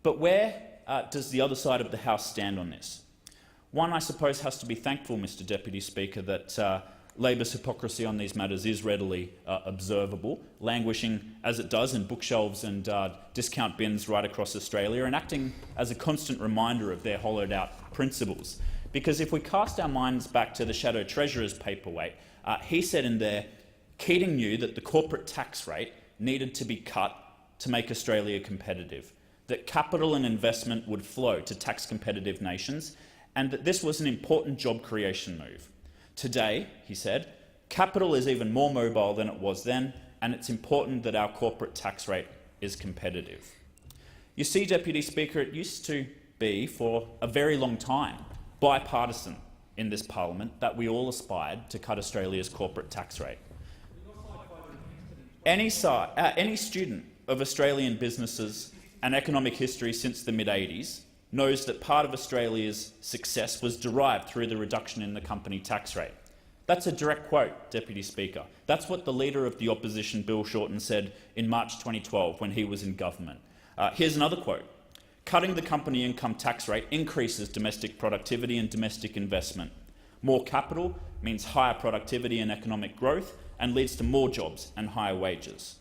But where does the other side of the House stand on this? One, I suppose, has to be thankful, Mr Deputy Speaker, that Labor's hypocrisy on these matters is readily observable, languishing as it does in bookshelves and discount bins right across Australia, and acting as a constant reminder of their hollowed-out principles. Because if we cast our minds back to the Shadow Treasurer's paperweight, he said in there, Keating knew that the corporate tax rate needed to be cut to make Australia competitive, that capital and investment would flow to tax-competitive nations, and that this was an important job creation move. Today, he said, capital is even more mobile than it was then, and it's important that our corporate tax rate is competitive. You see, Deputy Speaker, it used to be, for a very long time, bipartisan in this parliament that we all aspired to cut Australia's corporate tax rate. Any student of Australian businesses and economic history since the mid-80s knows that part of Australia's success was derived through the reduction in the company tax rate. That's a direct quote, Deputy Speaker. That's what the Leader of the Opposition, Bill Shorten, said in March 2012 when he was in government. Here's another quote. Cutting the company income tax rate increases domestic productivity and domestic investment. More capital means higher productivity and economic growth and leads to more jobs and higher wages.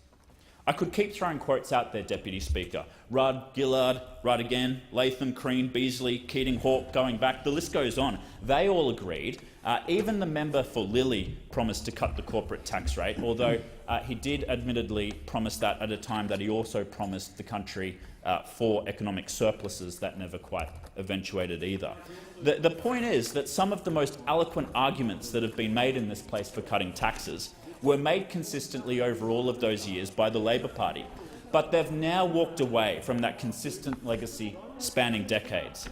I could keep throwing quotes out there, Deputy Speaker. Rudd, Gillard, Rudd again, Latham, Crean, Beazley, Keating, Hawke, going back, the list goes on. They all agreed. Even the member for Lilly promised to cut the corporate tax rate, although he did admittedly promise that at a time that he also promised the country 4 economic surpluses that never quite eventuated either. The point is that some of the most eloquent arguments that have been made in this place for cutting taxes were made consistently over all of those years by the Labor Party, but they've now walked away from that consistent legacy spanning decades.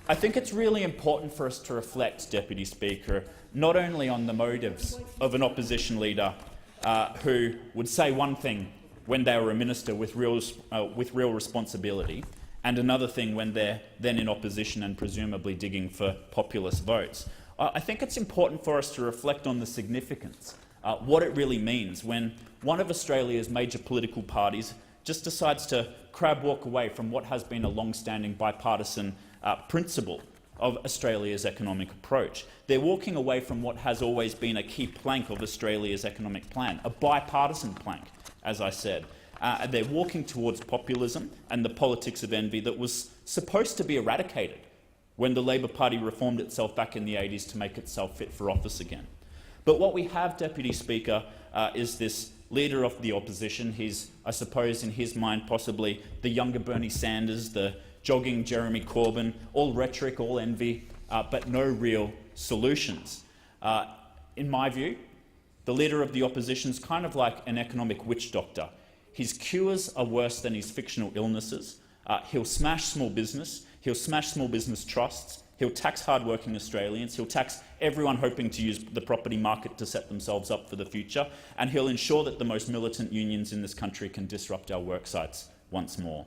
I think it's really important for us to reflect, Deputy Speaker, not only on the motives of an opposition leader who would say one thing when they were a minister with real responsibility, and another thing when they're then in opposition and presumably digging for populist votes. I think it's important for us to reflect on the significance, what it really means when one of Australia's major political parties just decides to crab-walk away from what has been a long-standing bipartisan principle of Australia's economic approach. They're walking away from what has always been a key plank of Australia's economic plan, a bipartisan plank, as I said. They're walking towards populism and the politics of envy that was supposed to be eradicated when the Labor Party reformed itself back in the 80s to make itself fit for office again. But what we have, Deputy Speaker, is this Leader of the Opposition. He's, I suppose, in his mind, possibly the younger Bernie Sanders, the jogging Jeremy Corbyn, all rhetoric, all envy, but no real solutions. In my view, the Leader of the Opposition is kind of like an economic witch doctor. His cures are worse than his fictional illnesses. He'll smash small business. He'll smash small business trusts. He'll tax hard-working Australians. He'll tax everyone hoping to use the property market to set themselves up for the future. And he'll ensure that the most militant unions in this country can disrupt our work sites once more.